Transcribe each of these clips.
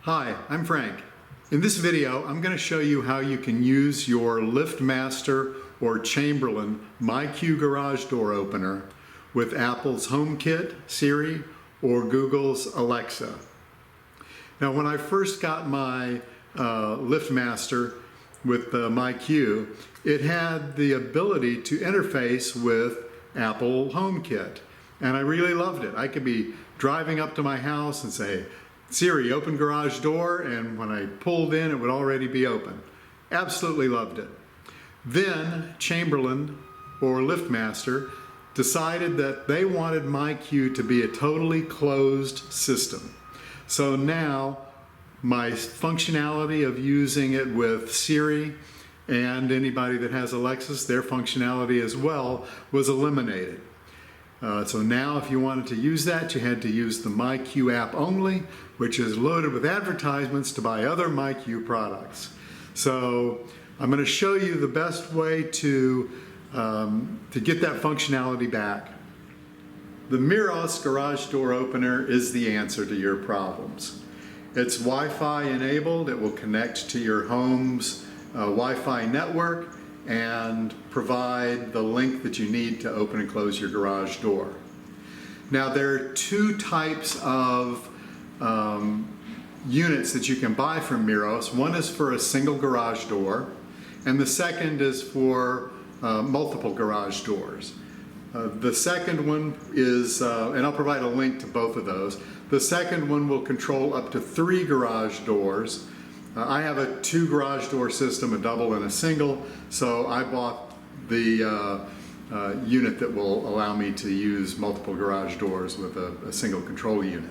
Hi, I'm Frank. In this video, I'm going to show you how you can use your LiftMaster or Chamberlain MyQ garage door opener with Apple's HomeKit, Siri, or Google's Alexa. Now, when I first got my LiftMaster with the MyQ, it had the ability to interface with Apple HomeKit, and I really loved it. I could be driving up to my house and say, Siri, open garage door, and when I pulled in, it would already be open. Absolutely loved it. Then Chamberlain or LiftMaster decided that they wanted MyQ to be a totally closed system. So now my functionality of using it with Siri and anybody that has Alexis, their functionality as well, was eliminated. So now if you wanted to use that, you had to use the MyQ app only, which is loaded with advertisements to buy other MyQ products. So I'm going to show you the best way to get that functionality back. The Meross garage door opener is the answer to your problems. It's Wi-Fi enabled. It will connect to your home's Wi-Fi network and provide the link that you need to open and close your garage door. Now, there are two types of units that you can buy from Meross. One is for a single garage door, and the second is for multiple garage doors. The second one is, and I'll provide a link to both of those, the second one will control up to 3 garage doors. I have a 2 garage door system, a double and a single, so I bought the unit that will allow me to use multiple garage doors with a single control unit.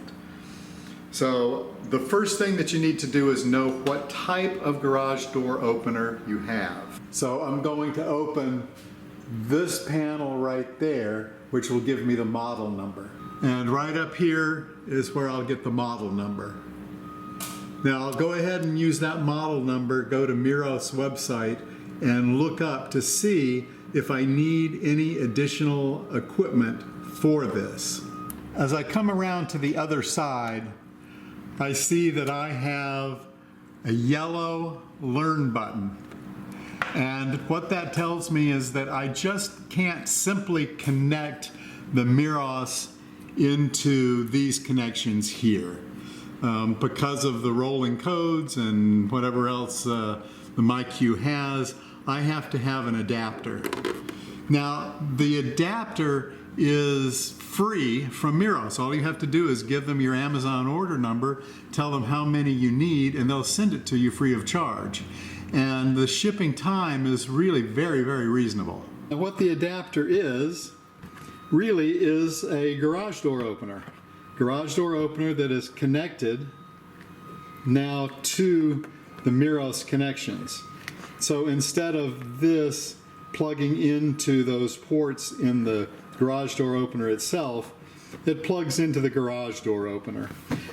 So the first thing that you need to do is know what type of garage door opener you have. So I'm going to open this panel right there, which will give me the model number. And right up here is where I'll get the model number. Now I'll go ahead and use that model number, go to Meross website and look up to see if I need any additional equipment for this. As I come around to the other side, I see that I have a yellow Learn button. And what that tells me is that I just can't simply connect the Meross into these connections here. Because of the rolling codes and whatever else the MyQ has, I have to have an adapter. Now, the adapter is free from Meross. All you have to do is give them your Amazon order number, tell them how many you need, and they'll send it to you free of charge. And the shipping time is really very, very reasonable. And what the adapter is, really is a garage door opener. Garage door opener that is connected now to the Meross connections. So instead of this plugging into those ports in the garage door opener itself, it plugs into the garage door opener.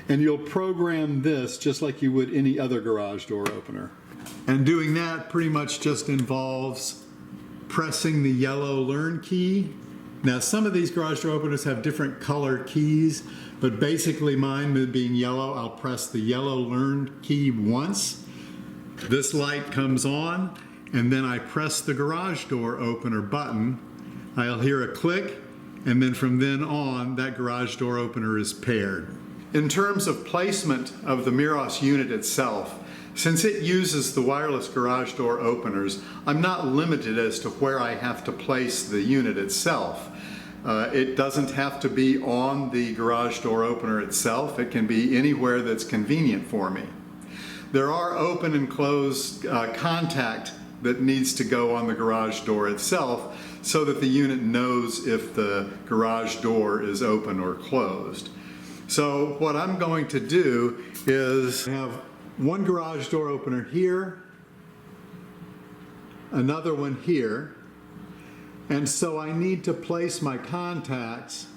And you'll program this just like you would any other garage door opener. And doing that pretty much just involves pressing the yellow Learn key. Now, some of these garage door openers have different color keys, but basically mine being yellow, I'll press the yellow Learn key once. This light comes on, and then I press the garage door opener button. I'll hear a click, and then from then on, that garage door opener is paired. In terms of placement of the Meross unit itself, since it uses the wireless garage door openers, I'm not limited as to where I have to place the unit itself. It doesn't have to be on the garage door opener itself. It can be anywhere that's convenient for me. There are open and closed contact that needs to go on the garage door itself so that the unit knows if the garage door is open or closed. So what I'm going to do is have one garage door opener here, another one here, and so I need to place my contacts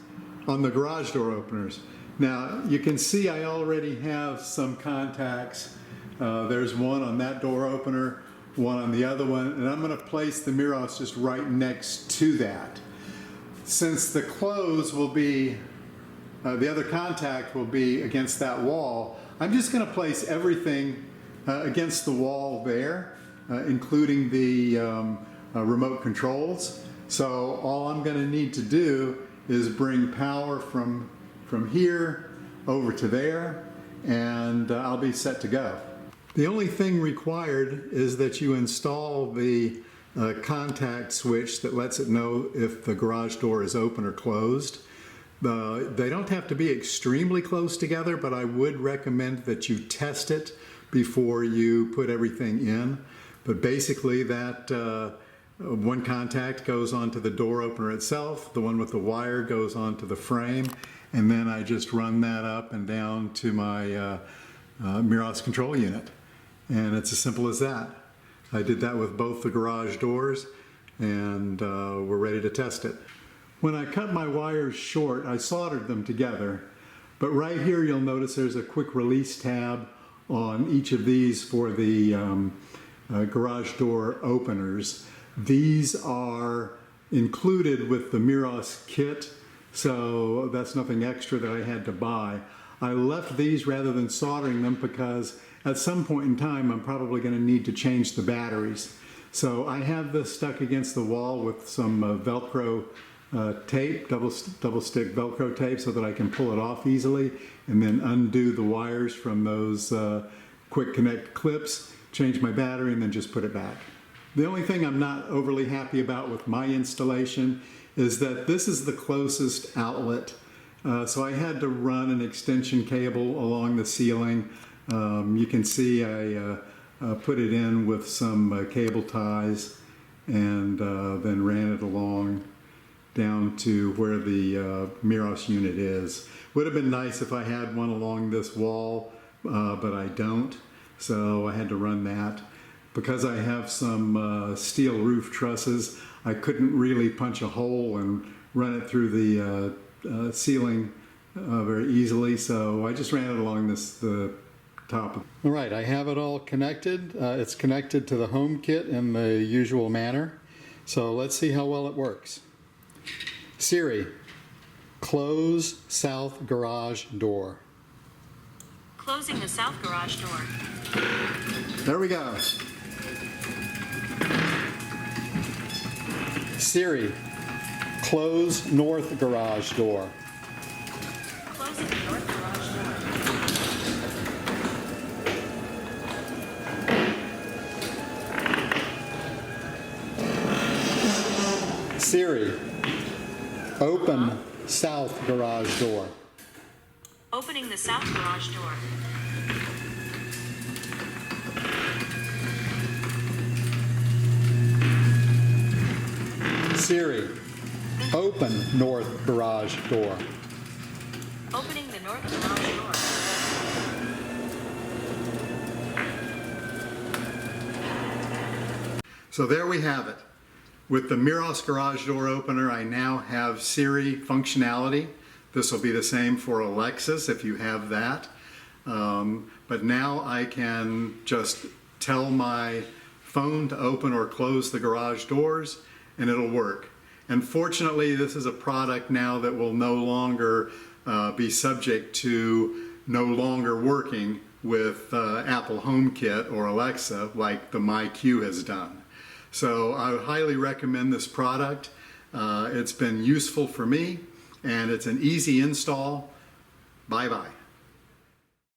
on the garage door openers. Now you can see I already have some contacts. There's one on that door opener, one on the other one, and I'm going to place the Meross just right next to that. Since the close will be, the other contact will be against that wall, I'm just going to place everything against the wall there, including the remote controls. So all I'm going to need to do is bring power from here over to there, and I'll be set to go. The only thing required is that you install the contact switch that lets it know if the garage door is open or closed. They don't have to be extremely close together, but I would recommend that you test it before you put everything in. But basically that one contact goes onto the door opener itself, the one with the wire goes onto the frame, and then I just run that up and down to my Meross control unit. And it's as simple as that. I did that with both the garage doors, and we're ready to test it. When I cut my wires short, I soldered them together, but right here you'll notice there's a quick release tab on each of these for the garage door openers. These are included with the Meross kit, so that's nothing extra that I had to buy. I left these rather than soldering them because at some point in time I'm probably going to need to change the batteries. So I have this stuck against the wall with some Velcro tape, double stick Velcro tape, so that I can pull it off easily and then undo the wires from those quick connect clips, change my battery, and then just put it back. The only thing I'm not overly happy about with my installation is that this is the closest outlet. So I had to run an extension cable along the ceiling. You can see I put it in with some cable ties and then ran it along down to where the Meross unit is. Would have been nice if I had one along this wall, but I don't, so I had to run that. Because I have some steel roof trusses, I couldn't really punch a hole and run it through the ceiling very easily, so I just ran it along the top. All right, I have it all connected. It's connected to the home kit in the usual manner, so let's see how well it works. Siri, close south garage door. Closing the south garage door. There we go. Siri, close north garage door. Closing the north garage door. Siri, open south garage door. Opening the south garage door. Siri, open north garage door. Opening the north garage door. So there we have it. With the Meross garage door opener, I now have Siri functionality. This will be the same for Alexis if you have that. But now I can just tell my phone to open or close the garage doors, and it'll work. And fortunately, this is a product now that will no longer be subject to no longer working with Apple HomeKit or Alexa like the MyQ has done. So I would highly recommend this product. It's been useful for me, and it's an easy install. Bye-bye.